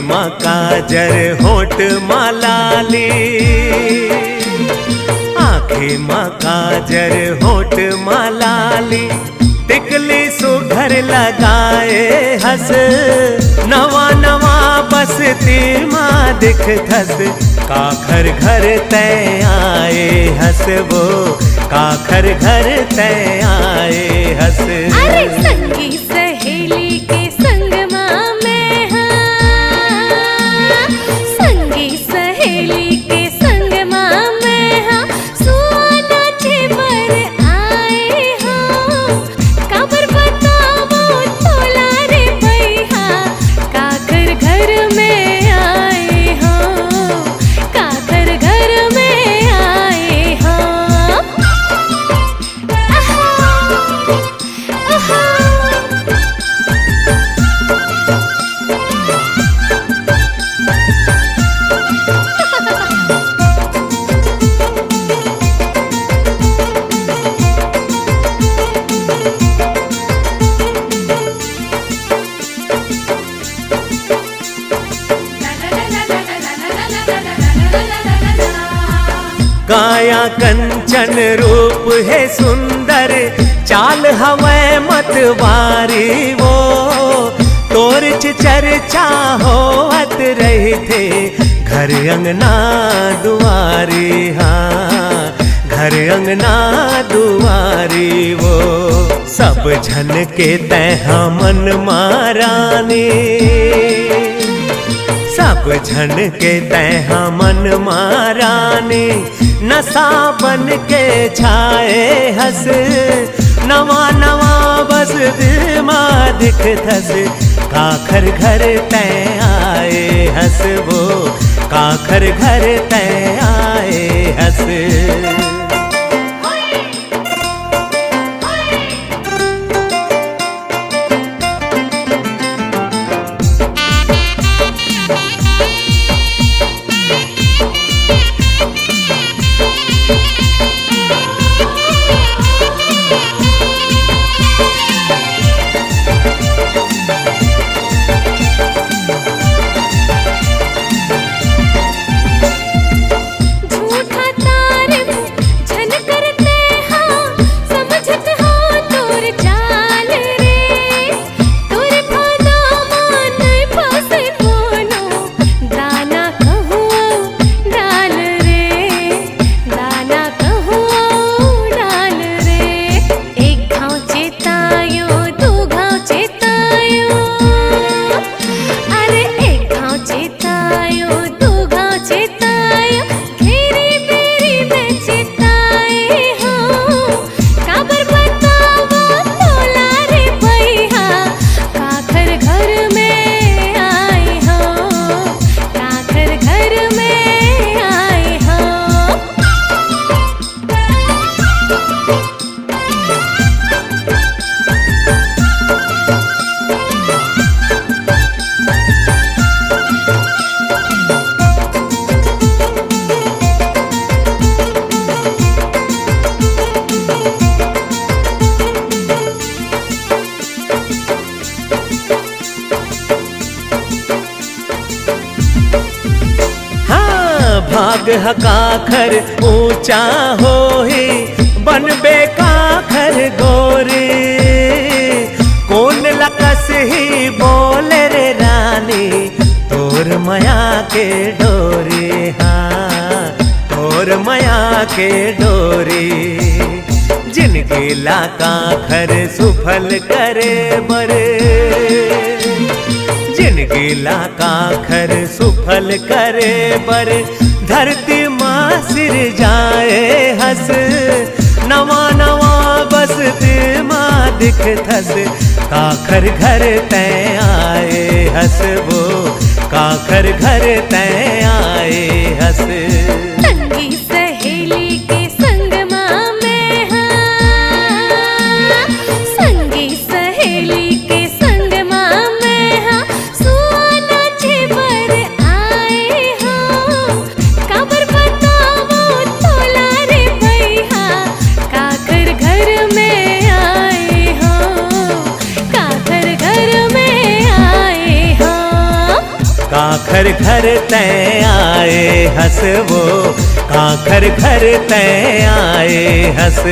माँ काजर होठ माँ लाली, आँखें माँ काजर होठ माँ लाली, टिकली सुघर लगाए हंस, नवा नवा बसती माँ दिखथस, काखर घर तय आए हंस वो, काखर घर तय आए हंस। अरे संगी सहेली के संग माँ मैं हाँ, संगी सहेली के संग माँ मैं हाँ, सुना छेबर आए हो, काबर बताओ तोला रे भैया, काकर घर में आए हो, काकर घर में आए हो। काया कंचन रूप है सुंदर, चाल हवै मतवारी वो, तोरच चर्चा होत रही थे घर अंगना दुआरी, हाँ घर अंगना दुआरी वो, सब झन के तह मन मारानी, सब झन के तह मन मारानी, नशा बन के छाए हंस, नवा नवा बस दिमा दिखथस, काखर घर तय आए हंस वो, काखर घर तय आए हंस। भाग हकाखर ऊंचा होही, बनबे काखर गोरी, कौन लकस ही बोले रे रानी, तोर माया के डोरी, हाँ तोर माया के डोरी, जिनकी ला काखर सुफल करे बरे, जिनकी ला काखर सुफल करे बरे, धरती माँ सिर जाए हंस, नवा नवा बस माँ दिखथस, काखर घर तय आए हंस वो, काखर घर तय आए हंस। संगी सहेली के संग माँ मैं हाँ, संगी सहेली के संग माँ मैं हाँ, सुना छेबर आए हो, काबर बताओ तोला रे भैया, काखर घर में आए हो, काखर घर में आए हो। काखर घर तय आए हंस वो, काखर घर तय आए हंस।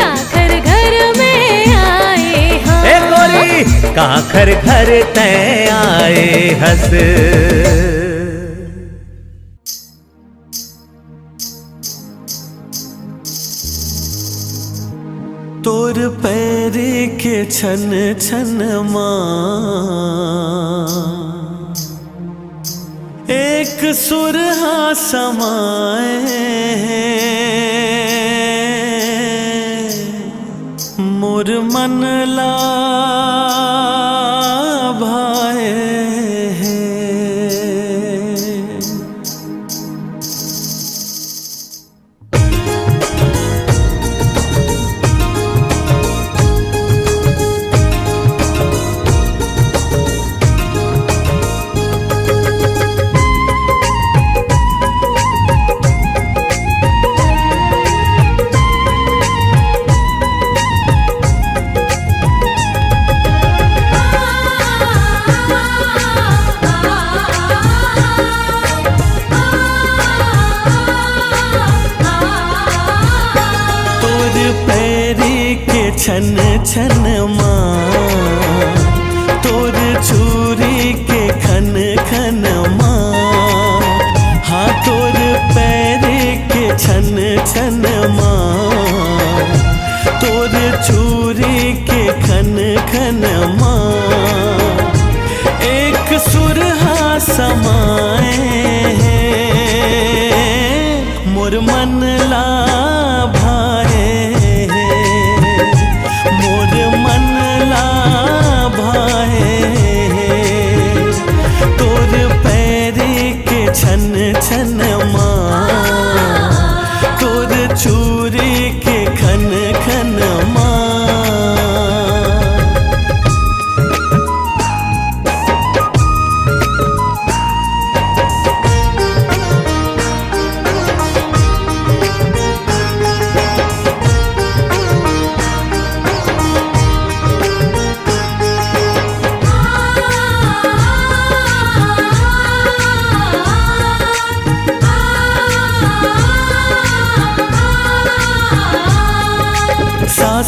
काखर घर में आए हम, ए गोरी काखर घर तय आए हंस। तोर पैर के छन छन माँ एक सुरहा समाए, मोर मन ला भाए। छन छन माँ तोर चूरी के खन खन माँ, हाँ तोर पैर के छन छन माँ तोर चूरी के खन खन माँ एक सुरहा समाए, मोर मन ला भाए। छन छन माँ तोर चूरी के खन खन माँ।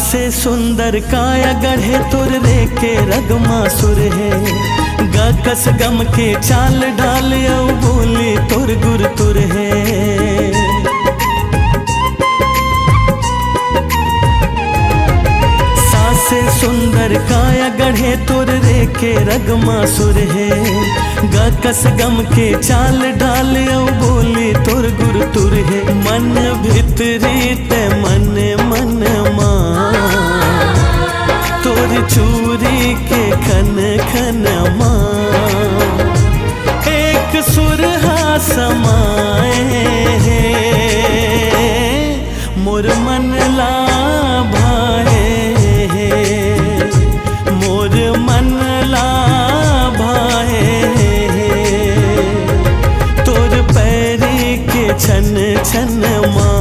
से सुंदर काया गढ़े तुर रे के रगमा सुर है, गकस गम के चाल ढाल औ बोली तुर गुर तुर है। सासे सुंदर काया गढ़े तुर रे के रगमा सुर है, गकस गम के चाल ढाल औ बोली तुर गुर तुर है। मन भितरी ते मन मन माँ तोर चूरी के खन खन माँ एक सुरहा समाए, मोर मन ला भाए, मोर मन ला भाए। तोर पैरी के छन छन माँ,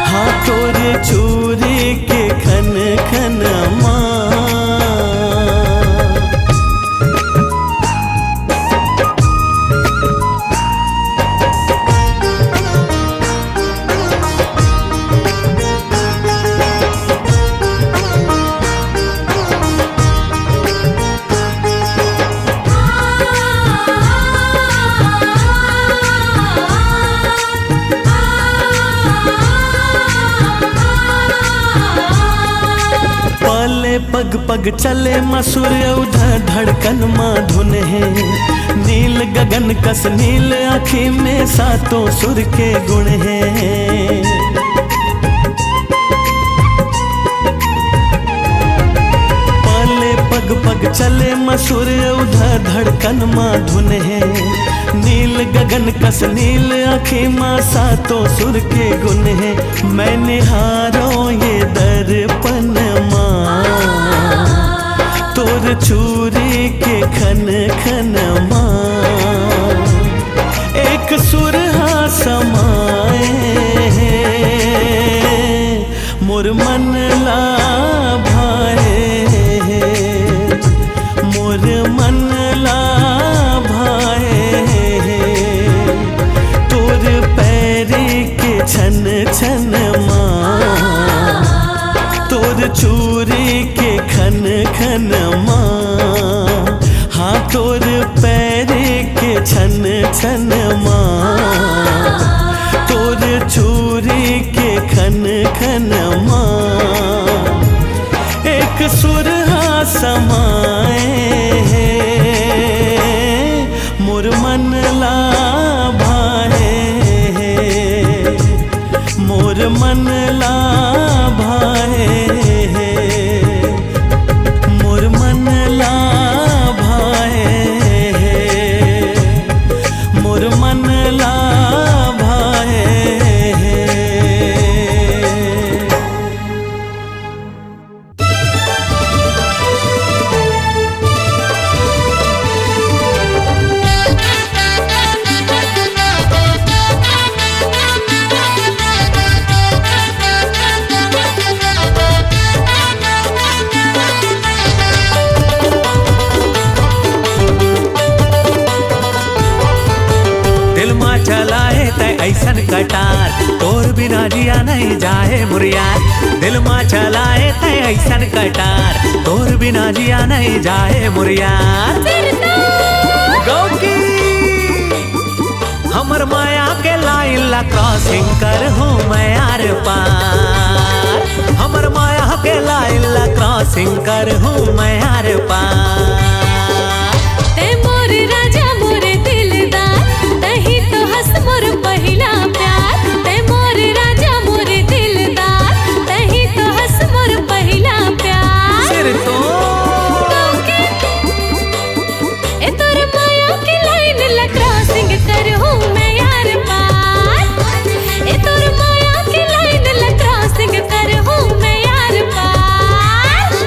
हाँ तोर चूरी के खन खन माँ। पग पग चले मसूर उधर धड़कन माँ धुन है, नील गगन कस नील आँखी में सातों सुर के गुण है। पले पग पग चले मसूर उधर धड़कन माँ धुन है, नील गगन कस नील आँखी माँ सातों सुर के गुण है। मैं निहारो ये दर्पण माँ तोर चूरी के खन खन माँ एक सुरहा समाए, मोर मन ला भाए, मोर मन ला धड़कन माँ एक सुरहा समाए मोर मन ला भाए मोर मन ला भाए मोर मन ला भाए मोर मन ला भाए चलाए तय ऐसन कटार तोर बिना जिया नहीं जाए मुरियार दिल मा चलाए तय ऐसन कटार तोर बिना जिया नहीं जाए मुरियार गौकी हमर माया के लाइन ला क्रॉसिंग कर हूँ मैं यार पार हमर माया के लाइन ला क्रॉसिंग कर हूँ मैं यार पार मोर पहिला प्यार ते मोर राजा मोर दिलदार तही तो हंस मोर पहिला प्यार सिर तो ए तोर माया की लाइन ला क्रॉसिंग कर हूँ मैं यार पार ए तोर माया की लाइन ला क्रॉसिंग कर हूँ मैं यार पार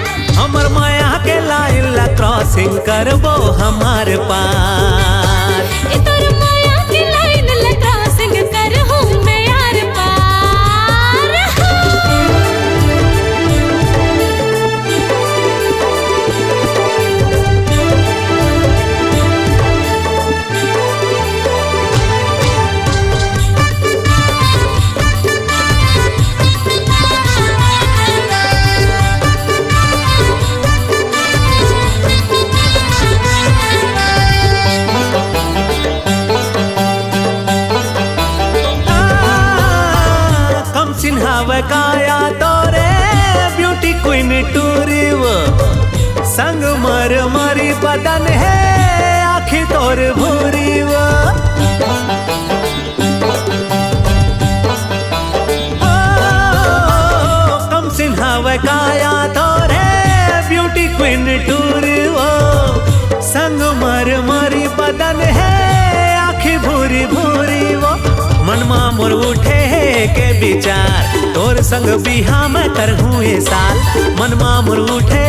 हमर माया के लाइन ला क्रॉसिंग करबो हमार पार ए तोर काया तोरे ब्यूटी क्वीन टूरिव संग मर मरी बदन है आखी तोर भूरिव कम सिन्हाव काया तोरे ब्यूटी क्वीन टूरिव संग मर मरी बदन है आखी भूरी भूरी वो मनमा मोर उठे के विचार तोर संग बिहा मैं करहूँ ये साल मनमा मोर उठे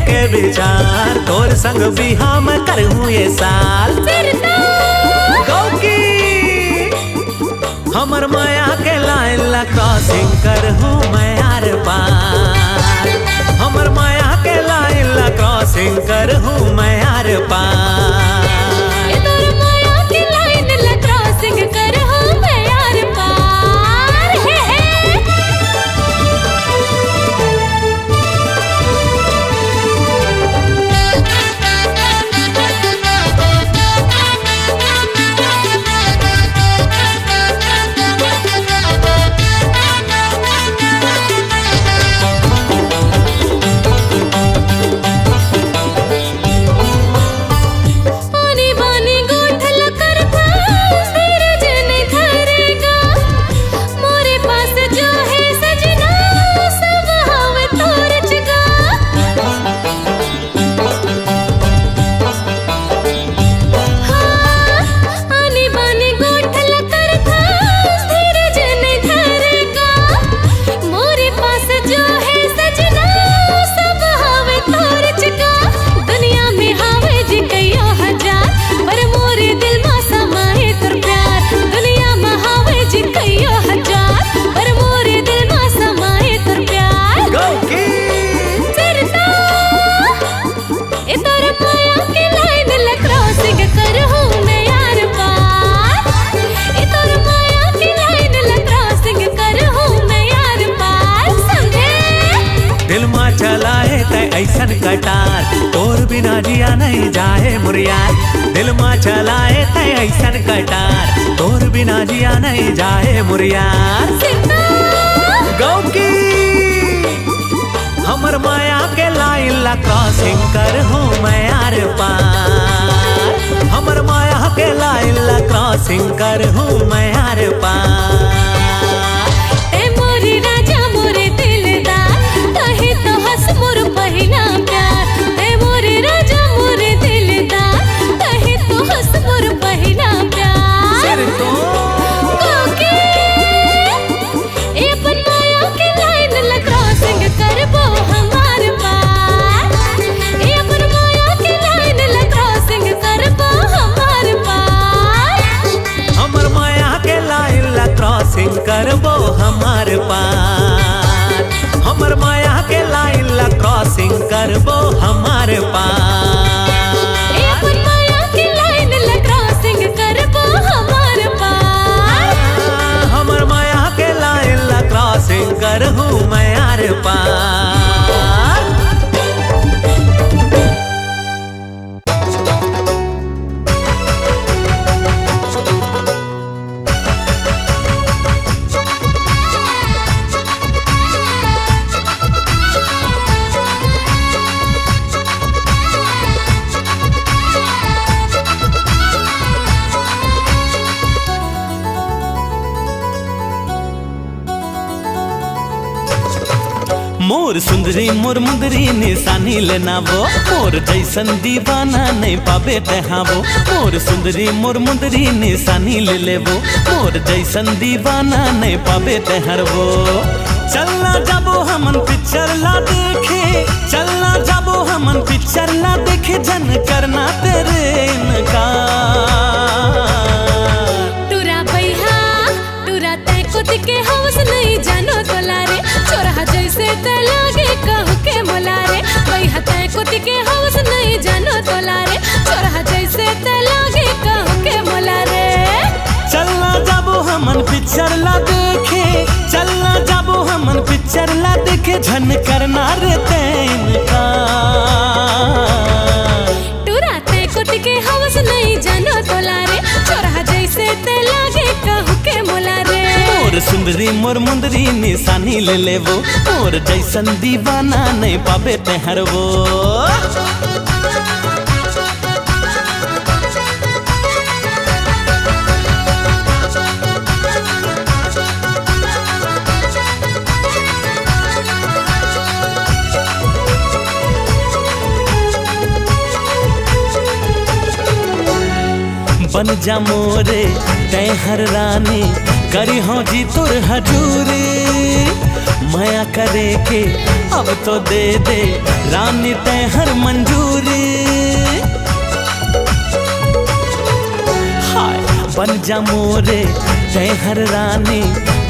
के विचार तोर संग बिहा मैं करहूँ ये साल गौकी हमर माया के लाइन ला क्रॉसिंग करहूँ मैं यार पार हमर माया के लाइन ला क्रॉसिंग करहूँ मैं यार पार ऐसन कटार तोर बिना जिया नहीं जाए मुरियार दिल मा चलाए तै ऐसन कटार तोर बिना जिया नहीं जाए मुरियार गौ की हमर माया के लाइला क्रॉसिंग कर हूँ मैं यार पार। हमर माया के लाइला क्रॉसिंग कर हूँ मैं यार पार। ए मोरे राजा मोरे दिलदार कहे तो हंस मोर पहिला प्यार। ए मोरे राजा मोरे दिलदार कहे तो हंस मोर पहिला प्यार। सिर तो कोके ए अपन माया के लाइन ला क्रॉसिंग करबो हमार पार। ए अपन माया के लाइन ला क्रॉसिंग करबो हमार पार। हमर माया के लाइला क्रॉसिंग करबो हमार पार। हमर माया के लाइला क्रॉसिंग करबो हमार पार। ए अपन माया के लाइन ला क्रॉसिंग करबो हमार पार। हमर माया के लाइला क्रॉसिंग कर हूँ मैं यार पार। मोर सुंदरी मोर मुंदरी निशानी लेना वो, मोर जैसन दीवाना नहीं पाबे तहावो। मोर सुंदरी मोर मुंदरी निशानी ले लेवो, मोर जैसन दीवाना नहीं पाबे तहरवो। चलना जाबो हमन पिक्चर ला देखे, चलना जाबो हमन पिक्चर ला देखे, जन करना तेरे इनकार। तुरा बैहा तुरा तय को दिखे हवस नहीं जानो तोलारे, चोरा जैसे ते लागे कहू के मोलारे। बैहा तय को दिखे हवस नहीं जानो तोलारे, चोरा जैसे ते लागे कहू के मोलारे। चलना जाबो हमन पिक्चर ला देखे, चलना जाबो हमन पिक्चर ला देखे, झन करना रे तैनका। तुरा तय को दिखे हवस नहीं जानो तोलारे, चोरा जैसे ते लागे कहू के मोलारे। मोर सुंदरी मोर मुंदरी निशानी ले लेवो, मोर जैसन दीवाना नहीं पाबे तहरवो। बन जा मोरे तै हर रानी, करी हो जी तुर हजूरी। माया करे के अब तो दे दे रानी तै हर मंजूरी। हाय बन जा मोरे तै हर रानी,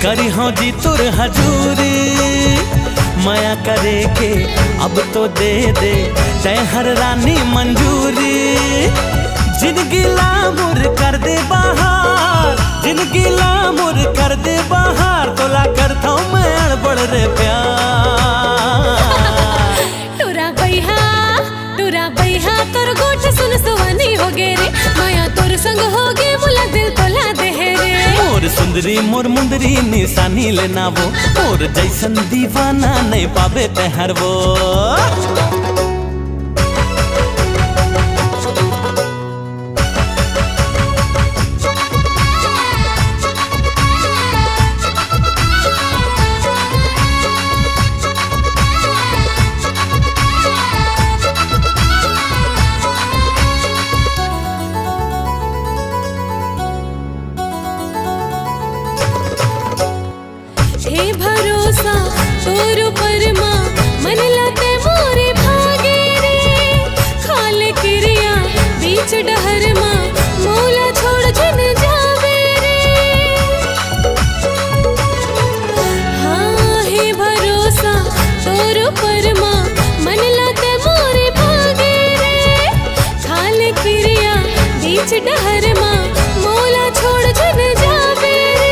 करी हो जी तुर हजूरी। माया करे के अब तो दे दे तै हर रानी मंजूरी। जिंदगी लामुर कर दे बाहर, जिंदगी लामुर कर दे बाहर, तोला करता हूँ मैं अड़बड़ रे प्यार। तुरा बैहा तोर गोठ सुन सुवानी हो गे रे, माया तोर संग हो गे मुला दिल तोला दे रे। मोर सुंदरी मोर मुंदरी निशानी लेना वो, मोर जैसन दीवाना नहीं पाबे तहरवो। हे भरोसा तोर परमा, मन लाते मोरे भागे रे। खाले क्रिया बीच डहर माँ, मोला छोड़ जन जावे रे। हाँ हे भरोसा तोर परमा, मन लाते मोरे भागे रे। खाले क्रिया बीच डहर माँ, मोला छोड़ जन जावे रे।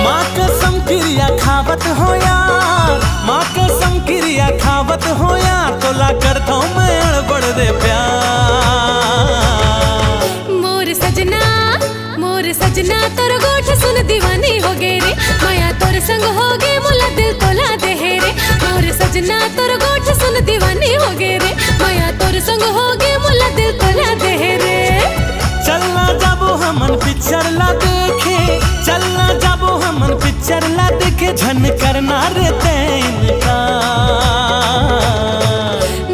माँ कसम क्रिया खावत हो यार, माँ कसम क्रिया खावत हो यार, तोला करता हूँ मैं अड़बड़ रे प्यार। मोर सजना तोर गोठ सुन दीवानी हो गे रे, माया तोर संग हो गे मुला दिल तोला दे रे। मोर सजना तोर कबो हमन पिक्चर ला देखे झन करना रे तैनका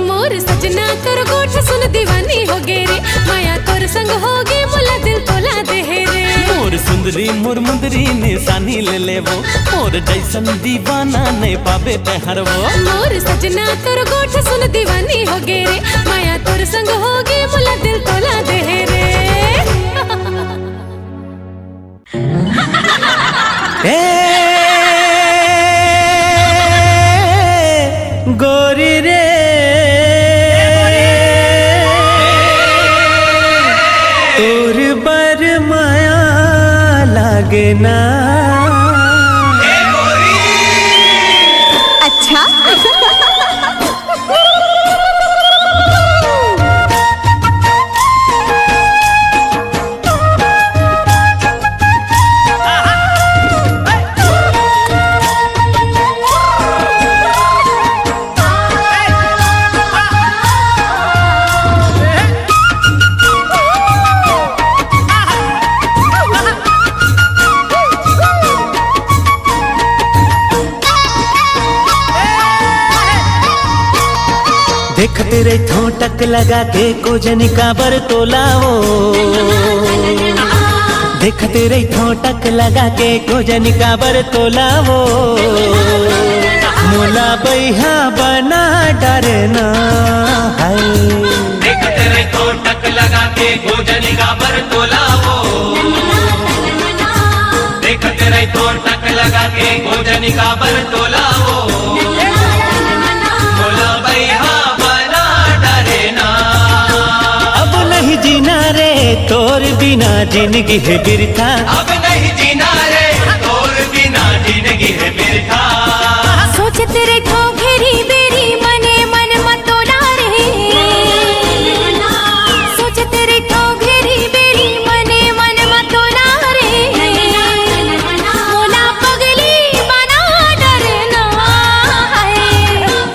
मोर सजना कर गोठ सुन दीवानी हो गे रे माया तोर संग होगी मोला दिल तोला दे रे मोर सुंदरी मोर मुंदरी निशानी ले लेवो मोर जैसन दीवाना नहीं पावे तहरवो मोर सजना कर गोठ सुन दीवानी हो गे रे माया तोर संग होगी मोला दिल तोला दे रे ए गोरी रे तोर बर माया लागे ना अच्छा देख तेरे ठोटक लगा के कोजनी का बर तोलाओ देख तेरे ठोटक लगा के कोजनी का बर तोलाओ मोला बैहा बना डरना है देख तेरे ठोटक लगा के कोजनी का बर तोलाओ देख तेरे ठोटक लगा के कोजनी का बर तोलाओ मोला बैहा जीना रे तोर बिना जिंदगी है बिरथा अब नहीं जीना रे तोर बिना जिंदगी है बिरथा सोच तेरे को घेरी बेरी मने मन मतोला रे सोच तेरे को घेरी बेरी मने मन मतोला रे मोला पगली बना डरना है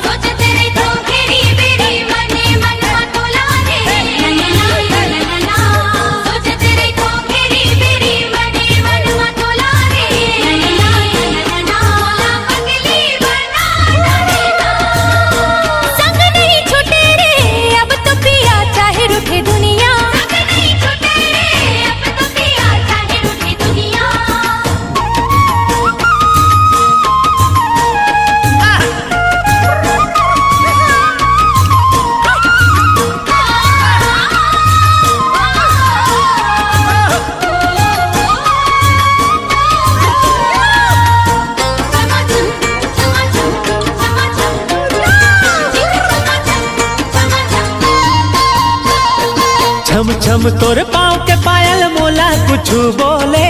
सोच तेरे को घेरी बेरी मने मन मतोला रे सोच तेरे को घेरी बेरी मने मन मतोला रे मोला पगली बना डरना संग नहीं छूटे रे अब तो पिया चाहे रूठे दुनिया संग नहीं छूटे रे अब तो पिया चाहे रूठे दुनिया छम छम तोर पाँव के पायल मोला कुछ बोले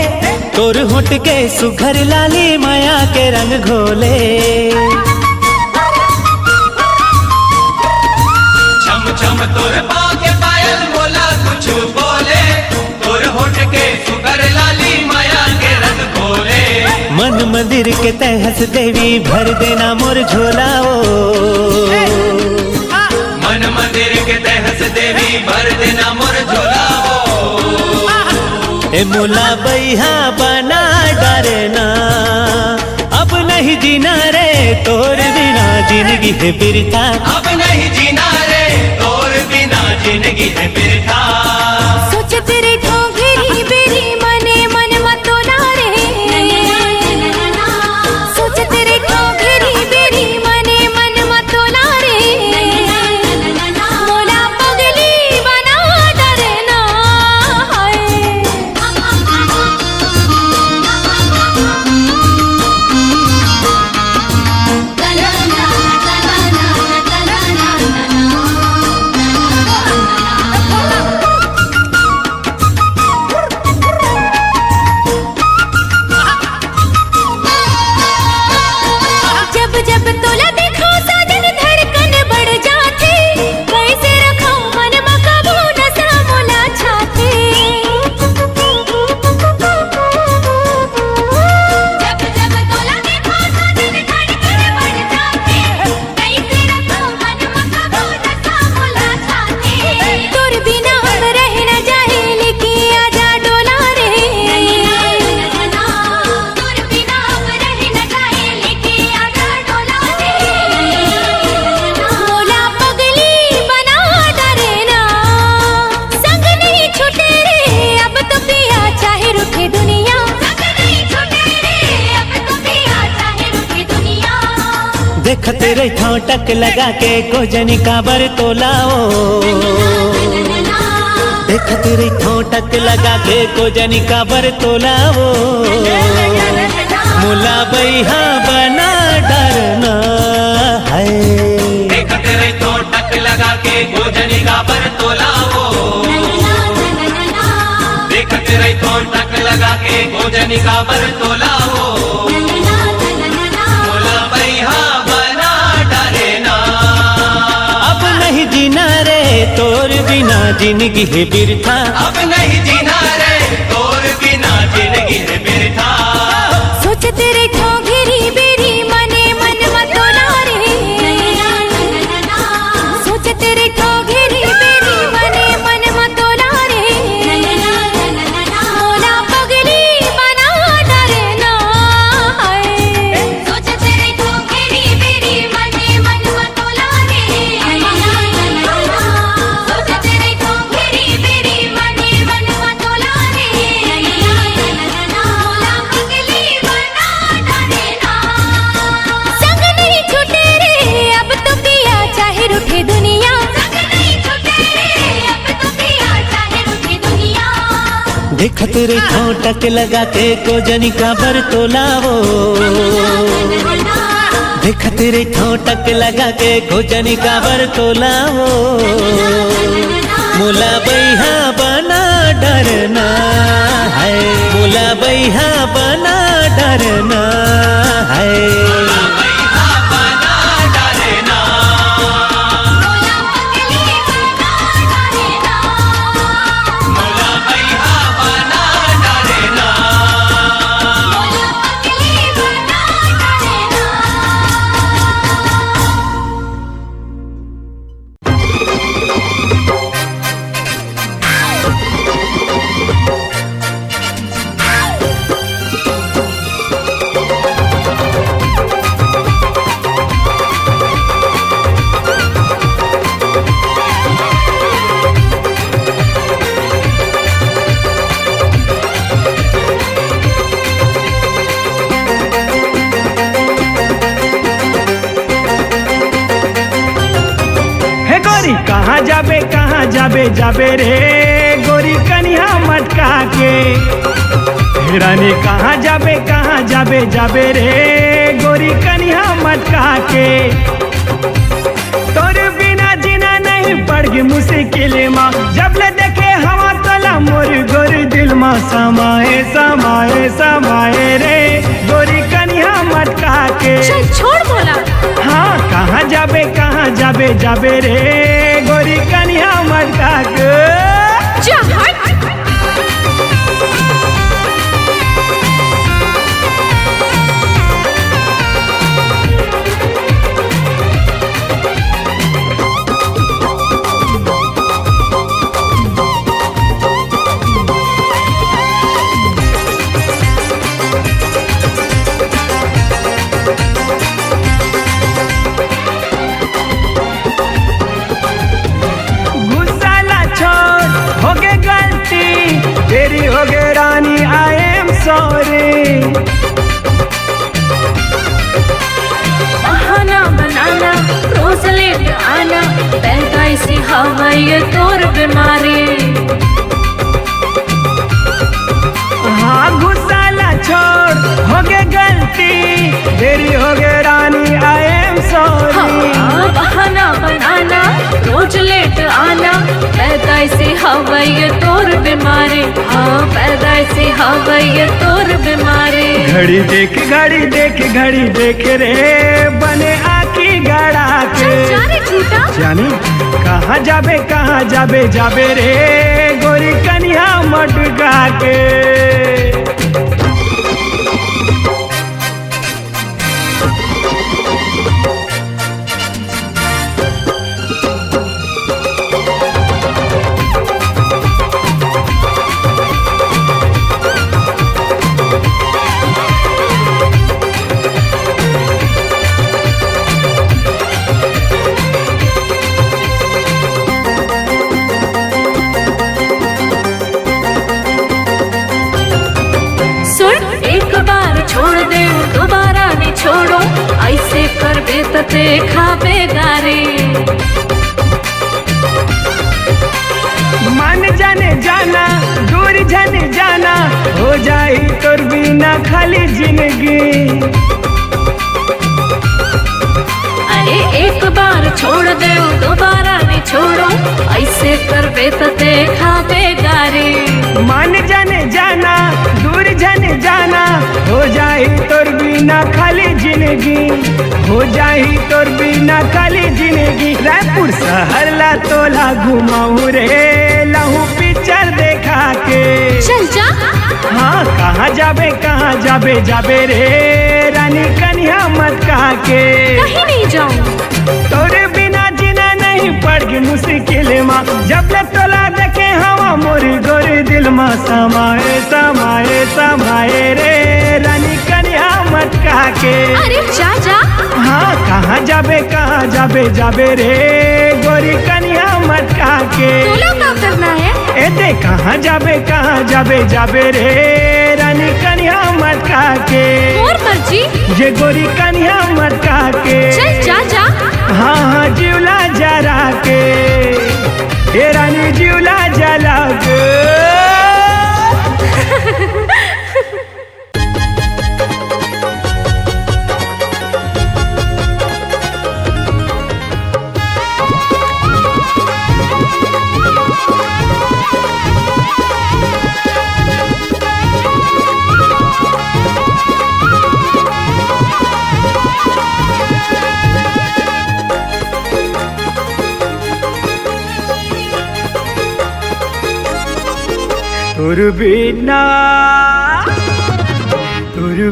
तोर होठ के सुघर लाली माया के रंग घोले छम छम तोर पाँव के पायल मोला कुछ बोले तोर होठ के सुगर लाली माया के रंग खोले मन मंदिर के तहस देवी भर देना मोर झोलाओ मन मंदिर के तहस देवी भर देना मोर झोलाओ ए मोला बैहा बना डरना अब नहीं जीना रे तोर बिना जिंदगी है बिरथा अब नहीं जीना रे तोर बिना जिंदगी है बिरथा सोच तेरे को घेरी बेरी मने मन मतोला रे सोच तेरे को घेरी बेरी मने मन मतोला रे मोला पगली बना डरना है देख तेरे ठोटक लगा के गोजनी काबर तोलाओ, देख तेरे ठोटक लगा के गोजनी काबर तोलाओ, मुला बैहा बना डरना है। देख तेरे ठोटक लगा के गोजनी काबर तोलाओ, देख तेरे ठोटक लगा के गोजनी काबर तोलाओ, मुला बैहा बना डरना। अब नहीं जीना रे तोर बिना जिंदगी है बिरथा, अब नहीं जीना रे तोर बिना जिंदगी है बिरथा। सोच तेरे ठोगेरी बेरी मने मन मतोला रे, सोच तेरे ठोगेरी बेरी मने मन मतोला रे, मोला पगली बना डरना है। सोच तेरे ठोगेरी बेरी मने मन मतोला रे, सोच तेरे ठोगेरी बेरी मने मन मतोला रे, मोला पगली बना डरना। संग नहीं छूटे रे अब तो पिया चाहे रूठे दुनिया, संग नहीं छूटे रे अब तो पिया चाहे रूठे दुनिया। देख तेरे ठोटक लगा के गोजनी काबर तोलाओ, देख तेरे ठोटक लगा के गोजनी काबर तोलाओ, मुला बैहा बना डरना है, मुला बैहा बना डरना है। बैहा बना डरना, मोला पगली बना डरना, मुला बैहा बना डरना। मोला पगली बना डरना। हे गोरी कहाँ जाबे जाबे रे गोरी कन्या मटका के। हे रानी कहाँ जाबे जाबे रे गोरी कन्या मटका के। तोर बिना जीना नहीं पड़गी मुश्किल माँ, जब ले देखे हवा तोला मोर गोरी दिल माँ समाए समाए समाए रे गोरी कन्या मटका के। चल छोड़ बोला। हाँ कहाँ जाबे जाबे रे गोरी कन्या मटका के। जा हट। गुस्साला छोड़ हो गए गलती तेरी हो गए रानी आई एम सॉरी। बहाना बनाना रोज लेट आना, पैदाइशी हवा ये तोर बीमारी। हाँ गुस्साला छोड़ हो गए गलती तेरी हो गए रानी आई एम सॉरी। हाँ बहाना बनाना रोज लेट आना, पैदाइशी हवा ये तोर बीमारी। हाँ पैदाइशी हवा ये तोर बीमारी। घड़ी देख रे बने आखी गड़ा के। जाने झूठा। जानी कहाँ जाबे रे गोरी कन्या मटका के। देखा बेगारी। मान जाने जाना दूर जाने जाना हो जाई तोर बिना खाली जिंदगी। अरे एक बार छोड़ दे दोबारा नहीं छोड़ो, ऐसे करबे तो देखा बेगारी। मान जाने जाना दूर जाने जाना हो जाई तोर बिना खाली जिंदगी। हो जाई तोर बिना खाली जिंदगी। रायपुर शहर ला तोला घुमाऊ रे लहू पिक्चर देखा के। चल जा। हाँ कहाँ जाबे जाबे रे रानी कन्या मत कहा के। कहीं नहीं जाऊँ। तोरे बिना जीना नहीं पड़ गई मुश्किल माँ। जब ले तोला देखे हवा मोरी गोरी दिल माँ समाए समाए समाए रे रानी कन्या मत कहा के। अरे जा जा। हाँ कहाँ जाबे रे गोरी कन्या मत कहा के। तोला क्या करना है? ए दे कहाँ जाबे रे रानी कन्या मत कहा के। और मर्जी। जे गोरी कन्या मत कहा के। चल जा जा। हाँ हाँ जीवला जरा के ए रानी जीवला जला के। तुर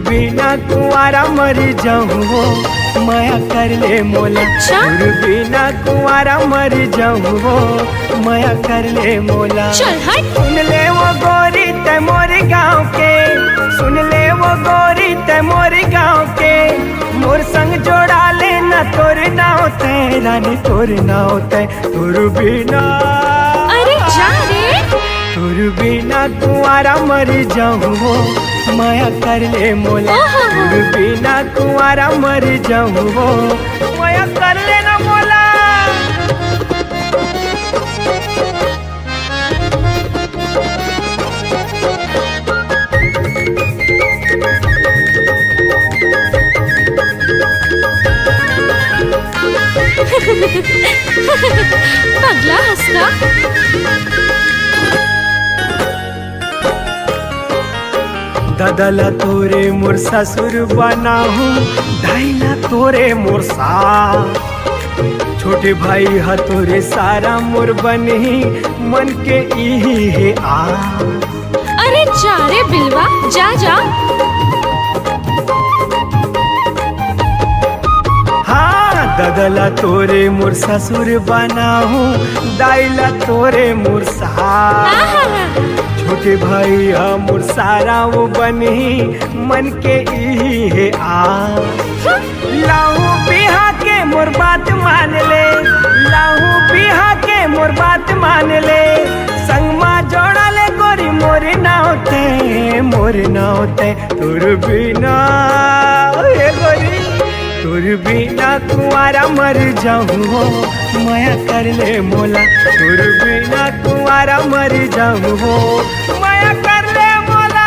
बिना कुआरा मर जाऊँ माया कर ले मोला। अच्छा? तुर बिना कुआरा मर जाऊँ माया कर ले मोला। चल हट। सुन ले वो गोरी ते मोर गाँव के। सुन ले वो गोरी ते मोर गाँव के। मोर संग जोड़ा लेना तोर नाव ते रानी तोर नाव ते। तुर बिना अरे जा रे। तुर बिना कुआरा मर जाऊँ माया कर ले मोला। तुर बिना कुआरा मर जाऊँ माया कर ले ना मोला। पगला हंसना। दादाला तोरे मोर ससुर बनाहूँ दाइला तोरे मोर सा। छोटे भाई हा तोरे सारा मोर बनी मन के इही है आ। अरे जा रे बिलवा जा जा। हाँ दादाला तोरे मोर ससुर बनाहूँ दाइला तोरे मोर सा। छोटे भाई मोर सारा वो बनी मन के इही है आ। लाहू बिहा के मोर बात मान ले। लाहू बिहा के मोर बात मान ले। संगमा जोड़ा ले गोरी मोर नाव ते तुर बिना ए गोरी तुर बिना कुआरा मर जाऊँ माया कर ले मोला। तुर बिना कुआरा मर जाऊँ माया कर ले मोला।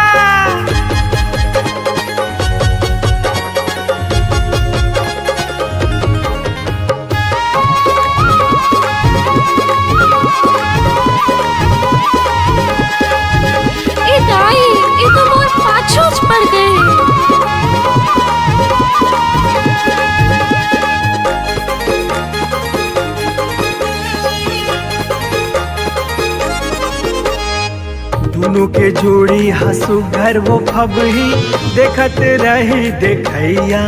ए दाई ये तो मोर पाछूच पड़ गए। दोनों के जोड़ी हंसू घर वो फबही देखत रही देखैया।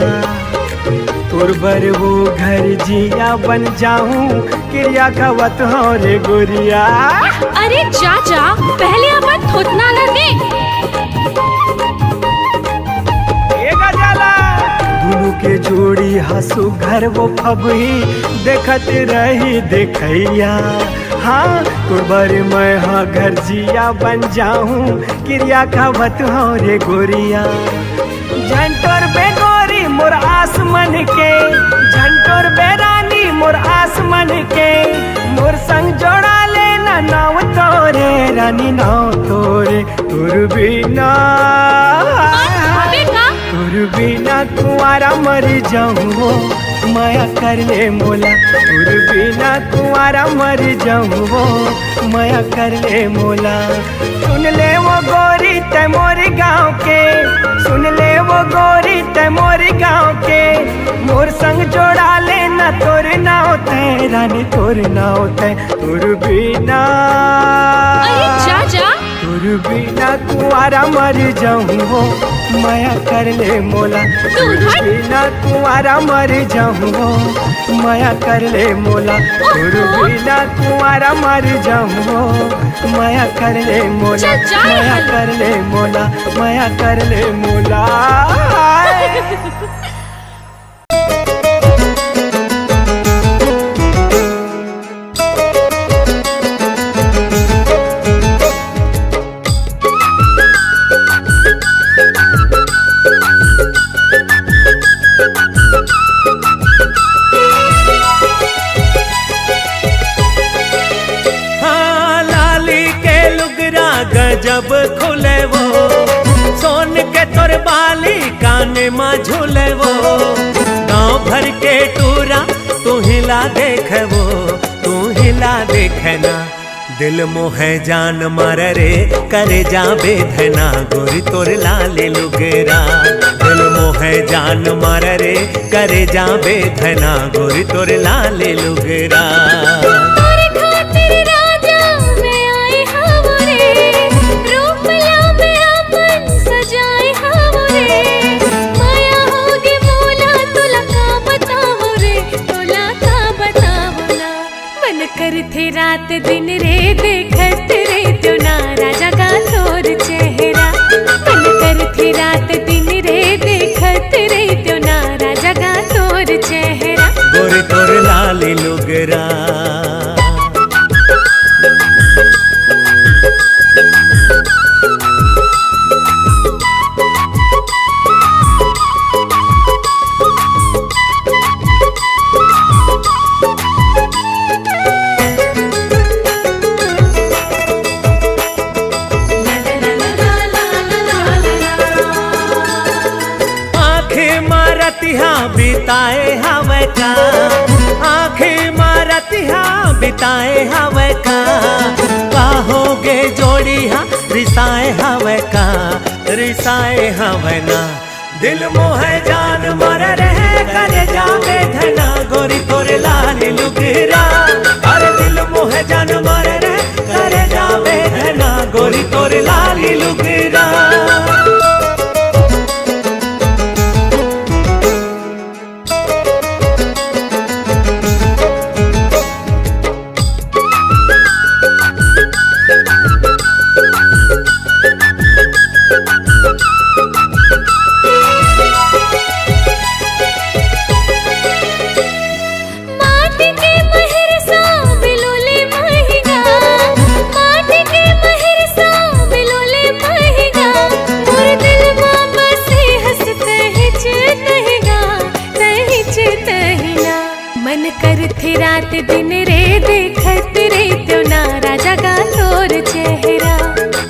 तोर बर वो घर जिया बन जाऊं क्रिया खवत हो रे गोरिया। अरे जा जा पहले अपन थोतना न दे। दोनों के जोड़ी हंसू घर वो फबही देखत रही देखैया। हाँ तोर मैं हाँ घर जिया बन जाऊं क्रिया खवत हो रे गोरिया। झंटोर बेगोरी मोर आस मन के झंटोर बेरानी मोर आसमान के मोर संग जोड़ा लेना नाव तोरे रानी नाव तोरे तुर बिना तुर बिना कुंवारा मर जाऊँ माया कर ले मोला तुर बिना कुंवारा मर जाऊँ माया कर ले मोला। सुन ले वो गोरी ते मोर गाँव के सुन ले वो गोरी ते मोर गाँव के मोर संग जोड़ा लेना तोर नाव ते रानी तोर नाव ते तुर बिना तुर बिना कुंवारा मर जाऊँ माया कर ले मोला तुर बिना कुंवारा मर जाऊँ माया कर ले मोला तुर बिना कुंवारा मर जाऊँ माया कर ले मोला माया कर ले मोला माया कर ले मोला। जब खुले वो सोन के तोर बाली काने माँ झूले वो गाँव भर के टूरा तू हिला देख वो तू हिला देखना दिल मोहे जान मार रे करे जा बेधना गोरी तोर लाले लुगरा दिल मोहे जान मार रे करे जा बेधना गोरी तोर लाले लुगरा। थे रात दिन रे देखत रे तो ना राजा का तोर चेहरा मन कर थे रात दिन रे देखत रे तो ना राजा का तोर चेहरा गोरी तोर लाली लुगरा। बिताए हवे का आँखें मारतिहा बिताए हवे का काहोगे जोड़ी हा रिसाए हवे का रिसाए हवे ना दिल मोहे जान मर रहे करे जावे धना गोरी तोरे लाली लुगरा अरे दिल मोहे जान मर रहे करे जावे धना गोरी तोरे लाली लुगरा। रात दिन रे देखत रे तो ना राजा का तोर चेहरा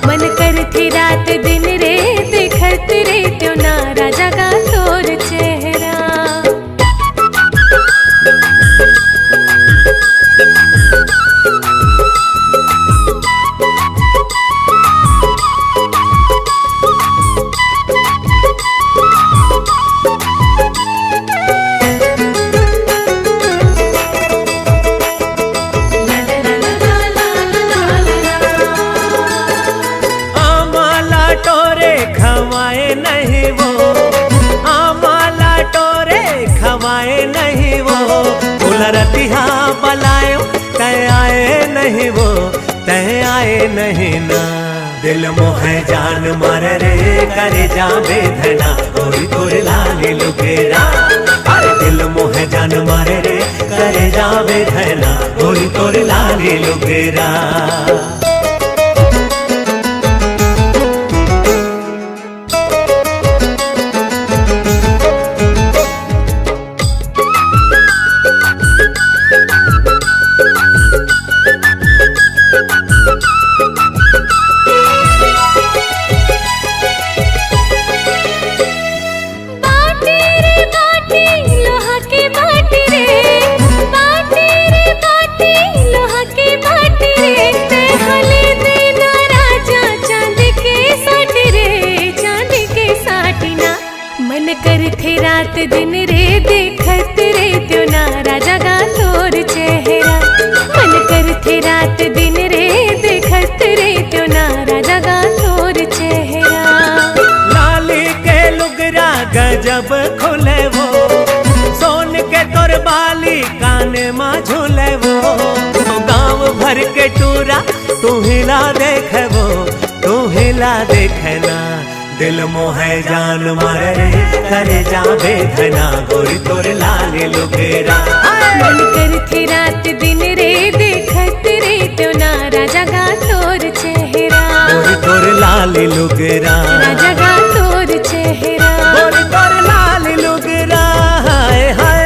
मन कर थी रात दिन रे देखत रे तो ना राजा का तोर चेहरा। रतिहा बलायो तय आए नहीं वो तय आए नहीं ना दिल मोहे जान मार रे करे जा बेधना गोरी तोर लाली लुगरा अरे दिल मोहे जान मार रे करे जा बेधना गोरी तोर लाली लुगरा। करथे रात दिन रे देखत रे त्यो ना राजा गा तोर चेहरा। मन करथे रात दिन रे देखत रे त्यो ना राजा गा तोर चेहरा। लाली के लुगरा गजब खुले वो, सोन के तोर बाली काने माँ झूले वो। तो गाँव भर के टूरा तू हिला देखे वो, तू हिला देखना दिल मोहे जान मारे करे जावे धना गोरी तोर लाल लुगेरा। मन करथे रात दिन रे देखत रे त्यो ना राजा गा तोर चेहरा। गोरी तोर लाल लुगेरा, राजा गा तोर चेहरा। गोरी तोर लाल लुगेरा। हाय हाय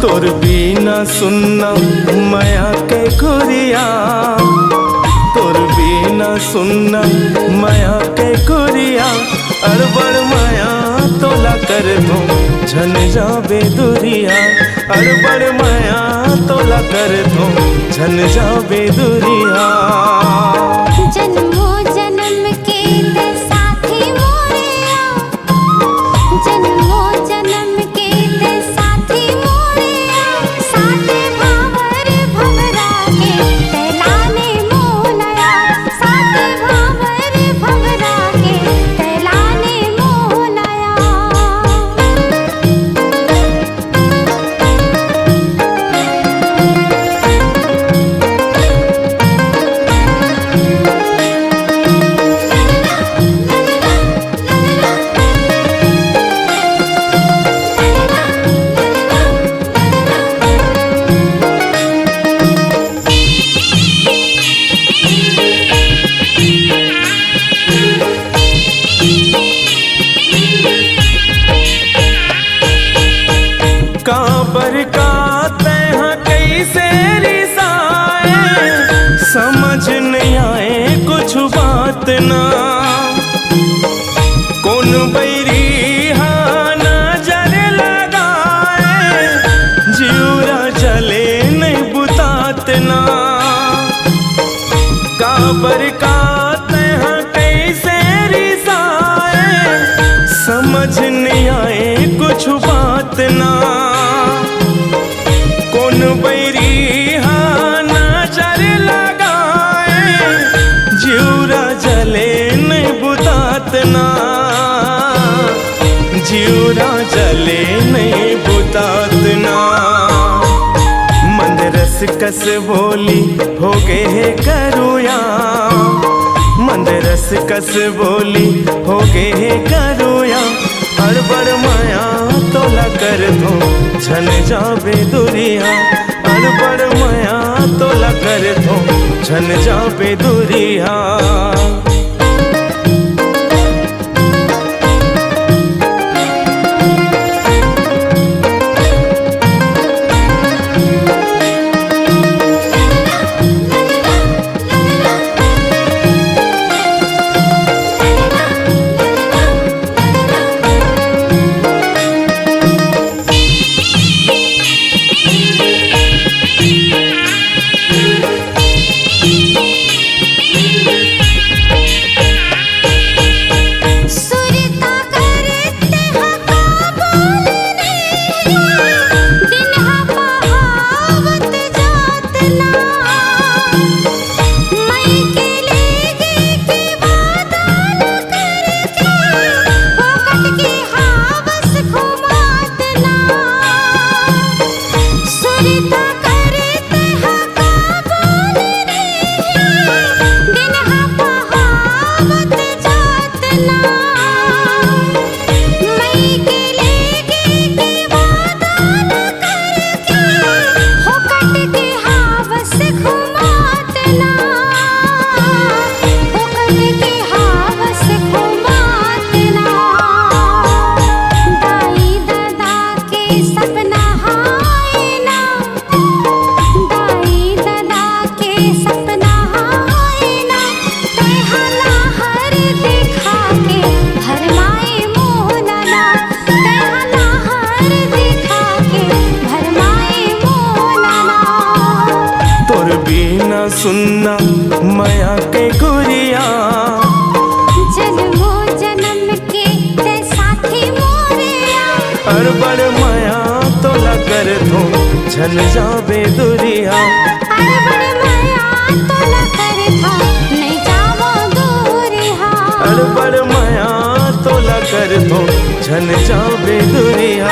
तोर बिना सुनना माया के कुरिया, तोर बिना सुनना माया के कुरिया। अड़बड़ माया तोला कर दूं झन जावे दुरिया, अड़बड़ माया तोला कर दूं झन जावे दुरिया। जन्मों जन्म के ते साथी मोरिया, जन्मों जन्म के ते साथी मोरिया। साथे भावर भवरा के तैलाने मोलया, साथे भावर भवरा के तैलाने मोलया। काबर का तैहा कैसे रिसाए, समझ नहीं आए कुछ बात ना। कौन बैरी हाँ नजर लगाए, जिउरा जले नहीं बुतात ना। काबर का तैहा कैसे रिसाए, समझ नहीं आए कुछ बात ना। कौन बैरी हाँ नजर लगाए, जिउरा जले नहीं बुतात ना, जिउरा जले नहीं बुतात ना। मंद रस कस बोली हो गए है करुया, मंद रस कस बोली हो गए है करुया। अड़बड़ माया तोला कर दूं झन जावे दुरिया, अड़बड़ माया तोला कर दूं झन जावे दुरिया। ता करते हाँ का बोल रे दिन हाँ पहावत जात ना मई के लेके के वादा न करके हो कट के हावस घुमात ना हो कट के हावस घुमात ना दाई दादा के सपना हाय ना दाई दादा के सपना हाय ना कहला हर देखा के भरमाए मोहना ना कहला हर देखा के भरमाए मोहना ना तोर बिना सुनना माया के गुरिया जन्मों जन्म के ते साथी मोरिया और बड़ माया तो लगर धो झन जावे दुरिया अरे बड़े माया तो न कर था नहीं जावो दूरिया और बड़ माया तो लगर धो झन जावे दुरिया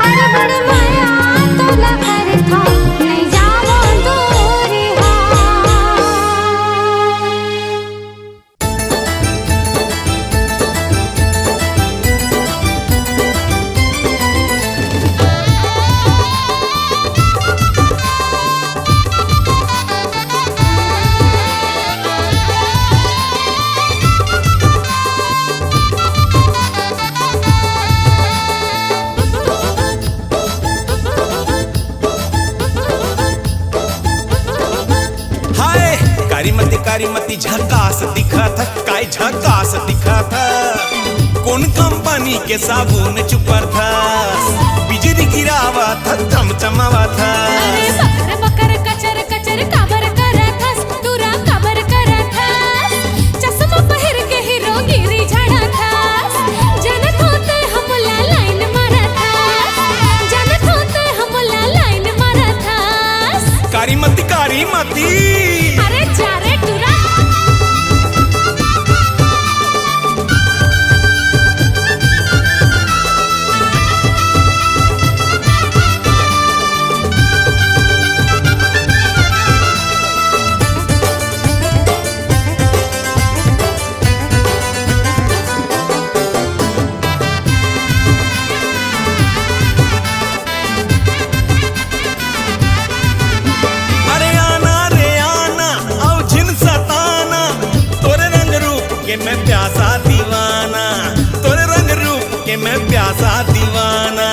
अरे बड़े माया तो न कर था नहीं जावो दूरिया हाय कारी मती झकास दिखत काय झकास दिखत कौन कंपनी के साबुन चुपर था बिजली गिरावा था चमचमावा था अरे बकर बकर कचर कचर काबर करथस तुरा काबर करथस चश्मा पहिर के हीरो गिरी झाड़ा थस जनत होते हमला लाइन मारथस जनत होते हमला लाइन मारथस कारी मती अरे जा रे तुरा अरे आना रे आना आओ झिन सताना तोरे रंग रूप के मैं प्यासा दीवाना तोरे रंग रूप के मैं प्यासा दीवाना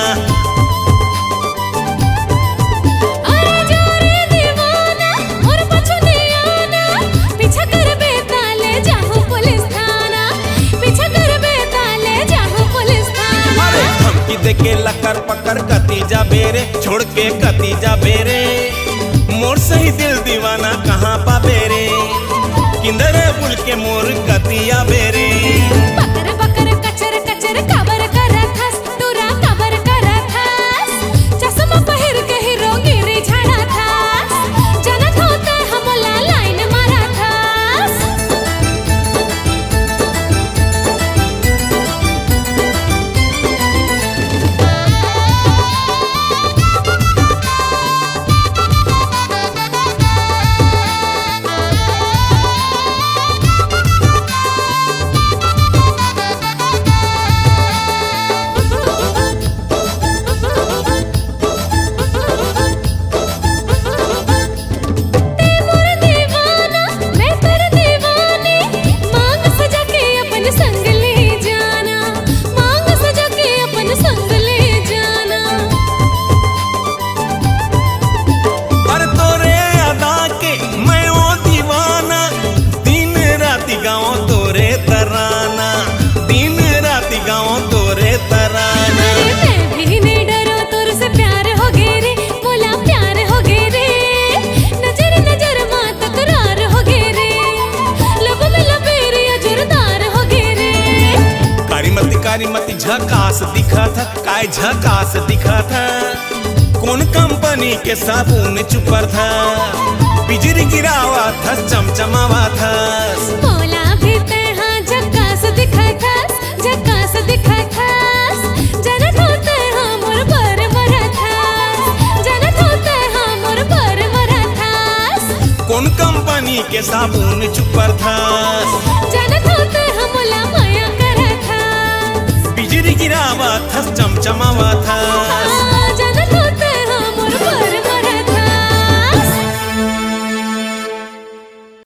अरे जा रे दीवाना और पछू नहीं आना पीछा कर बेताले जाहू पुलिस थाना पीछा कर बेताले जाहू पुलिस थाना अरे धमकी दे के लकर पकर कती जा बेरे छोड़ के कती जा बेरे मोर सही दिल दीवाना कहाँ पा बेरे किंदर बुल के मोर कतिया बेरे बकर बकर कचर कचर काबर करथस तुरा काबर करथस चश्मा पहिर के हीरो गिरी झाड़ा थस जनत होते हमला लाइन मारथस झकास दिखा था काय झकास दिखा था कौन कंपनी के साबुन चुपर था बिजली गिरावा था चमचमावा था बोला भी ते हाँ झकास दिखा था झकास दिखा था जनत होते हाँ मोर पर मरा था जनत होते हाँ कौन कंपनी के साबुन चुपर था जानत होते हमला माया करत था बिजली गिरावा था चमचमावा था